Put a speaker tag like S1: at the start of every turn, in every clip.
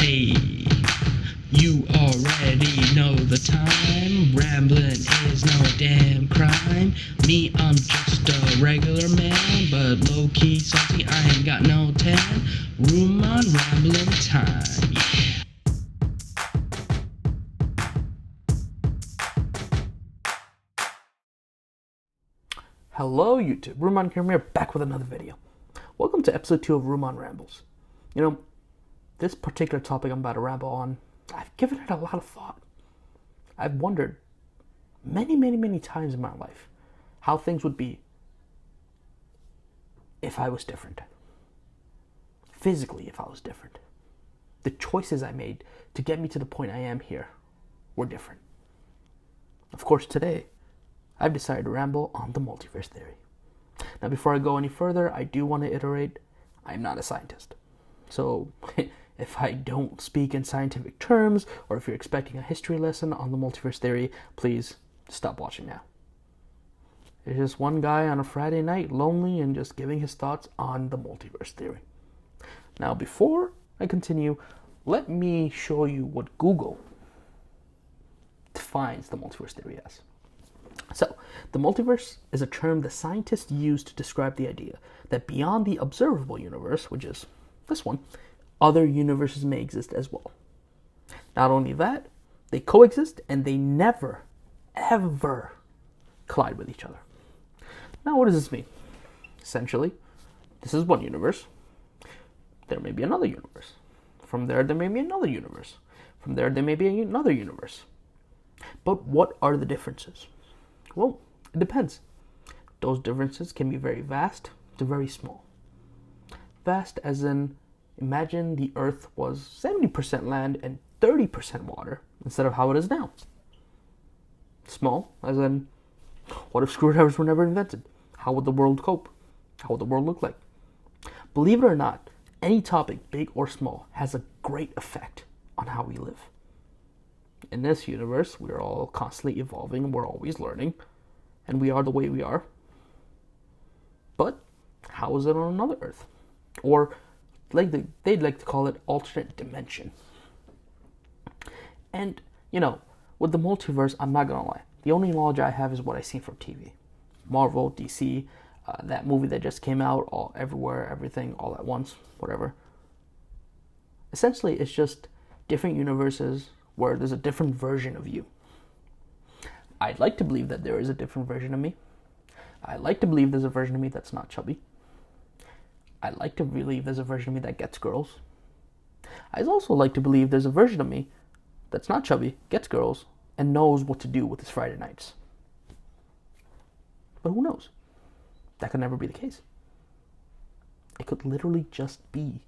S1: Hey, you already know the time. Rambling is no damn crime. Me, I'm just a regular man, but low key salty. I ain't got no tan. Rumman Rambling time. Yeah.
S2: Hello YouTube, Rumman here, back with another video. Welcome to episode 2 of Rumman Rambles. This particular topic I'm about to ramble on, I've given it a lot of thought. I've wondered many times in my life how things would be if I was different. Physically, if I was different. The choices I made to get me to the point I am here were different. Of course, today, I've decided to ramble on the multiverse theory. Now, before I go any further, I do want to iterate, I'm not a scientist. So, if I don't speak in scientific terms, or if you're expecting a history lesson on the multiverse theory, please stop watching now. It's just one guy on a Friday night, lonely, and just giving his thoughts on the multiverse theory. Now, before I continue, let me show you what Google defines the multiverse theory as. So, the multiverse is a term that scientists use to describe the idea that beyond the observable universe, which is this one, other universes may exist as well. Not only that, they coexist and they never, ever collide with each other. Now, what does this mean? Essentially, this is one universe. There may be another universe. From there may be another universe. From there may be another universe. But what are the differences? Well, it depends. Those differences can be very vast to very small. Vast as in, imagine the Earth was 70% land and 30% water instead of how it is now. Small as in, what if screwdrivers were never invented? How would the world cope? How would the world look like? Believe it or not, any topic, big or small, has a great effect on how we live. In this universe, we're all constantly evolving, we're always learning, and we are the way we are. But how is it on another Earth? Or they'd like to call it alternate dimension. And, with the multiverse, I'm not gonna lie. The only knowledge I have is what I've seen from TV. Marvel, DC, that movie that just came out, all everywhere, everything, all at once, whatever. Essentially, it's just different universes where there's a different version of you. I'd like to believe that there is a different version of me. I'd like to believe there's a version of me that's not chubby. I'd like to believe there's a version of me that gets girls. I'd also like to believe there's a version of me that's not chubby, gets girls, and knows what to do with his Friday nights. But who knows? That could never be the case. It could literally just be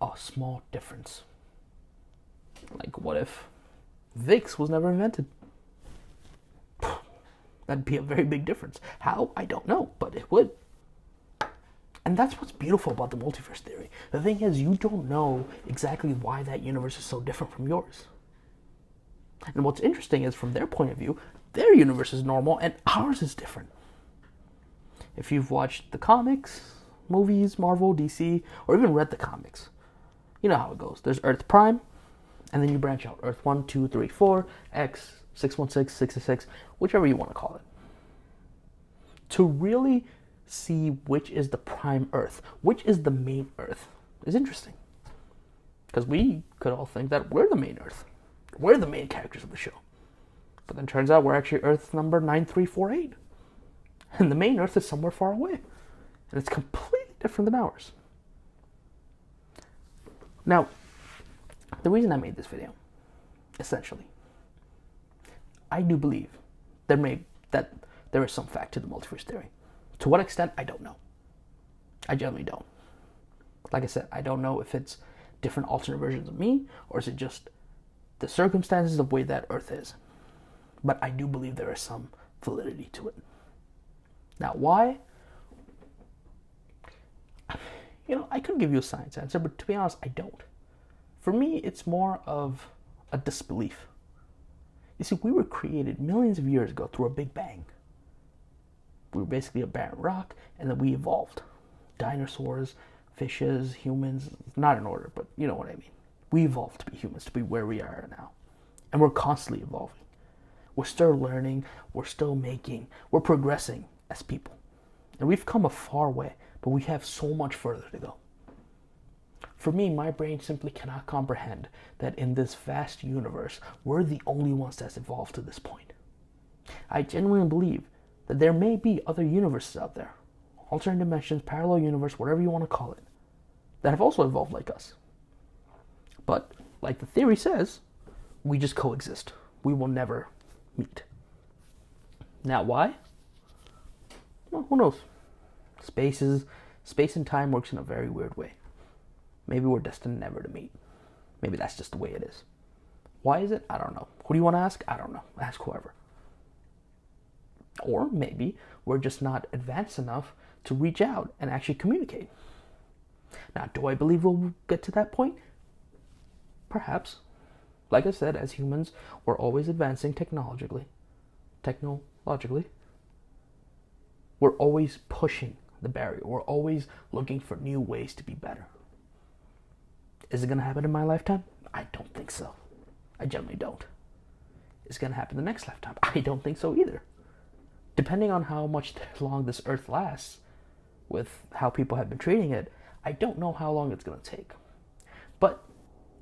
S2: a small difference. Like, what if Vicks was never invented? That'd be a very big difference. How? I don't know, but it would. And that's what's beautiful about the multiverse theory. The thing is, you don't know exactly why that universe is so different from yours. And what's interesting is, from their point of view, their universe is normal and ours is different. If you've watched the comics, movies, Marvel, DC, or even read the comics, you know how it goes. There's Earth Prime, and then you branch out. Earth 1, 2, 3, 4, X, 616, 666, whichever you want to call it. To really see which is the prime Earth, which is the main Earth, is interesting. Because we could all think that we're the main Earth. We're the main characters of the show. But then turns out we're actually Earth number 9348. And the main Earth is somewhere far away. And it's completely different than ours. Now, the reason I made this video, essentially, I do believe that there is some fact to the multiverse theory. To what extent, I don't know. I generally don't. Like I said, I don't know if it's different alternate versions of me, or is it just the circumstances of the way that Earth is. But I do believe there is some validity to it. Now, why? I could give you a science answer, but to be honest, I don't. For me, it's more of a disbelief. You see, we were created millions of years ago through a Big Bang. We were basically a barren rock, and then we evolved. Dinosaurs, fishes, humans, not in order, but you know what I mean. We evolved to be humans, to be where we are now. And we're constantly evolving. We're still learning, we're still making, we're progressing as people. And we've come a far way, but we have so much further to go. For me, my brain simply cannot comprehend that in this vast universe, we're the only ones that's evolved to this point. I genuinely believe that there may be other universes out there, alternate dimensions, parallel universe, whatever you want to call it, that have also evolved like us. But, like the theory says, we just coexist. We will never meet. Now, why? Well, who knows? Space and time works in a very weird way. Maybe we're destined never to meet. Maybe that's just the way it is. Why is it? I don't know. Who do you want to ask? I don't know. Ask whoever. Or maybe we're just not advanced enough to reach out and actually communicate. Now, do I believe we'll get to that point? Perhaps. Like I said, as humans, we're always advancing technologically. We're always pushing the barrier. We're always looking for new ways to be better. Is it going to happen in my lifetime? I don't think so. I generally don't. Is it going to happen the next lifetime? I don't think so either. Depending on how much long this earth lasts, with how people have been treating it, I don't know how long it's going to take. But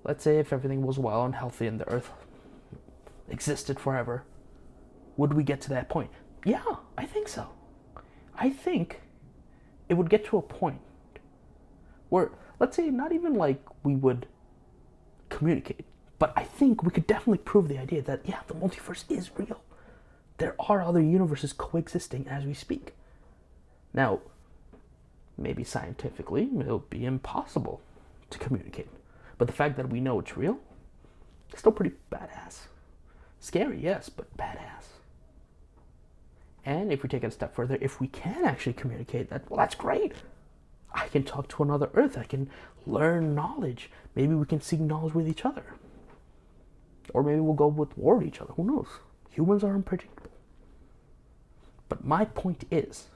S2: let's say if everything was well and healthy and the earth existed forever, would we get to that point? Yeah, I think so. I think it would get to a point where, let's say, not even like we would communicate, but I think we could definitely prove the idea that, yeah, the multiverse is real. There are other universes coexisting as we speak. Now, maybe scientifically, it'll be impossible to communicate. But the fact that we know it's real, it's still pretty badass. Scary, yes, but badass. And if we take it a step further, if we can actually communicate that, well, that's great. I can talk to another Earth. I can learn knowledge. Maybe we can seek knowledge with each other. Or maybe we'll go with war with each other. Who knows? Humans are unpredictable. But my point is,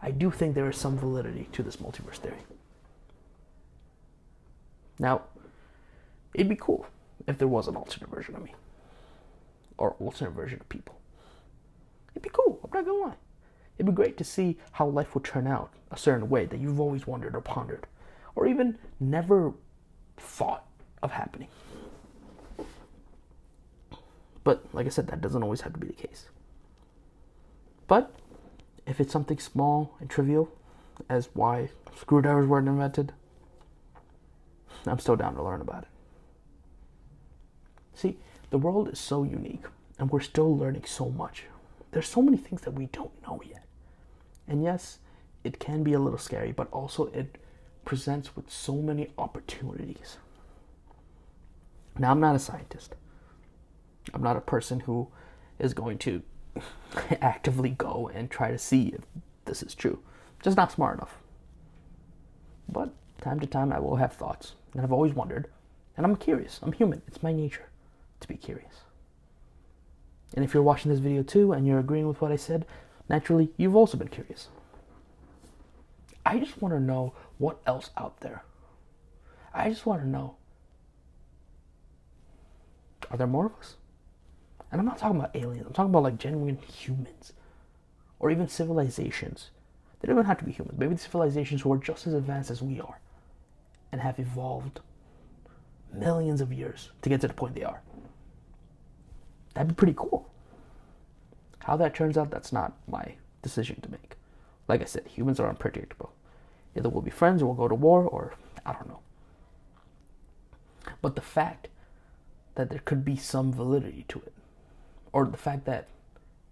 S2: I do think there is some validity to this multiverse theory. Now, it'd be cool if there was an alternate version of me. Or alternate version of people. It'd be cool, I'm not gonna lie. It'd be great to see how life would turn out a certain way that you've always wondered or pondered. Or even never thought of happening. But, like I said, that doesn't always have to be the case. But, if it's something small and trivial, as why screwdrivers weren't invented, I'm still down to learn about it. See, the world is so unique, and we're still learning so much. There's so many things that we don't know yet. And yes, it can be a little scary, but also it presents with so many opportunities. Now, I'm not a scientist. I'm not a person who is going to actively go and try to see if this is true. Just not smart enough. But time to time I will have thoughts, and I've always wondered, and I'm curious. I'm human. It's my nature to be curious. And if you're watching this video too and you're agreeing with what I said, naturally you've also been curious. I just want to know what else out there. I just want to know, are there more of us? And I'm not talking about aliens. I'm talking about like genuine humans. Or even civilizations. They don't even have to be humans. Maybe civilizations who are just as advanced as we are. And have evolved millions of years to get to the point they are. That'd be pretty cool. How that turns out, that's not my decision to make. Like I said, humans are unpredictable. Either we'll be friends or we'll go to war, or I don't know. But the fact that there could be some validity to it, or the fact that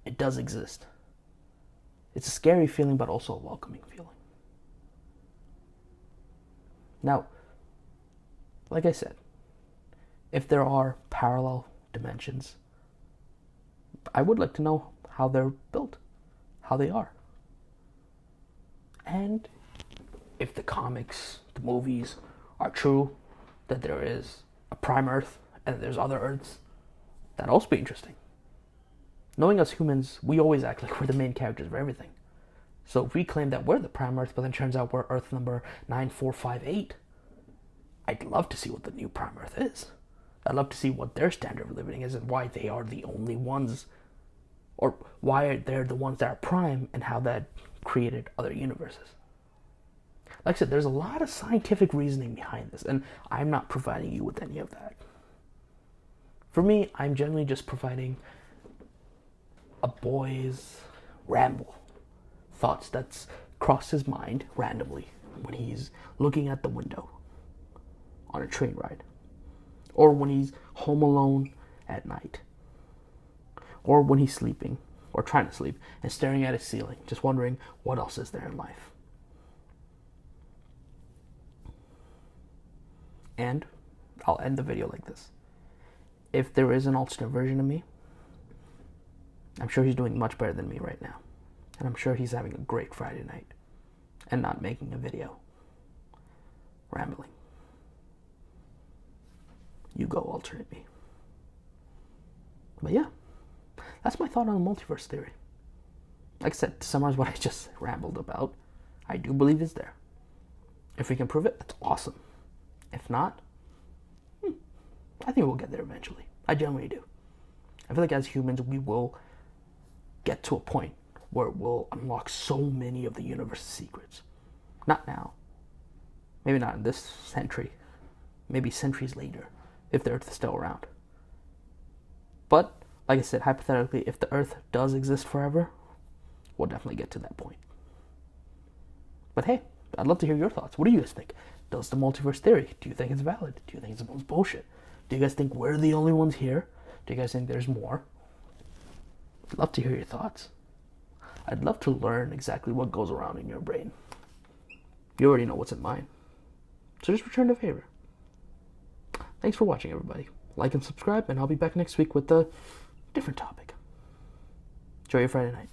S2: it does exist, it's a scary feeling, but also a welcoming feeling. Now, like I said, if there are parallel dimensions, I would like to know how they're built, how they are. And if the comics, the movies are true, that there is a prime Earth and there's other Earths, that'd also be interesting. Knowing us humans, we always act like we're the main characters of everything. So if we claim that we're the prime Earth, but then turns out we're Earth number 9458, I'd love to see what the new Prime Earth is. I'd love to see what their standard of living is and why they are the only ones, or why they're the ones that are prime and how that created other universes. Like I said, there's a lot of scientific reasoning behind this, and I'm not providing you with any of that. For me, I'm generally just providing a boy's ramble, thoughts that's crossed his mind randomly when he's looking at the window on a train ride, or when he's home alone at night, or when he's sleeping or trying to sleep and staring at his ceiling, just wondering what else is there in life. And I'll end the video like this. If there is an alternate version of me, I'm sure he's doing much better than me right now. And I'm sure he's having a great Friday night and not making a video rambling. You go alternate me. But yeah, that's my thought on the multiverse theory. Like I said, to summarize what I just rambled about, I do believe it's there. If we can prove it, that's awesome. If not, I think we'll get there eventually. I genuinely do. I feel like as humans, we will get to a point where we'll unlock so many of the universe's secrets. Not now. Maybe not in this century. Maybe centuries later, if the Earth is still around. But, like I said, hypothetically, if the Earth does exist forever, we'll definitely get to that point. But hey, I'd love to hear your thoughts. What do you guys think? Does the multiverse theory, do you think it's valid? Do you think it's most bullshit? Do you guys think we're the only ones here? Do you guys think there's more? I'd love to hear your thoughts. I'd love to learn exactly what goes around in your brain. You already know what's in mine. So just return the favor. Thanks for watching, everybody. Like and subscribe, and I'll be back next week with a different topic. Enjoy your Friday night.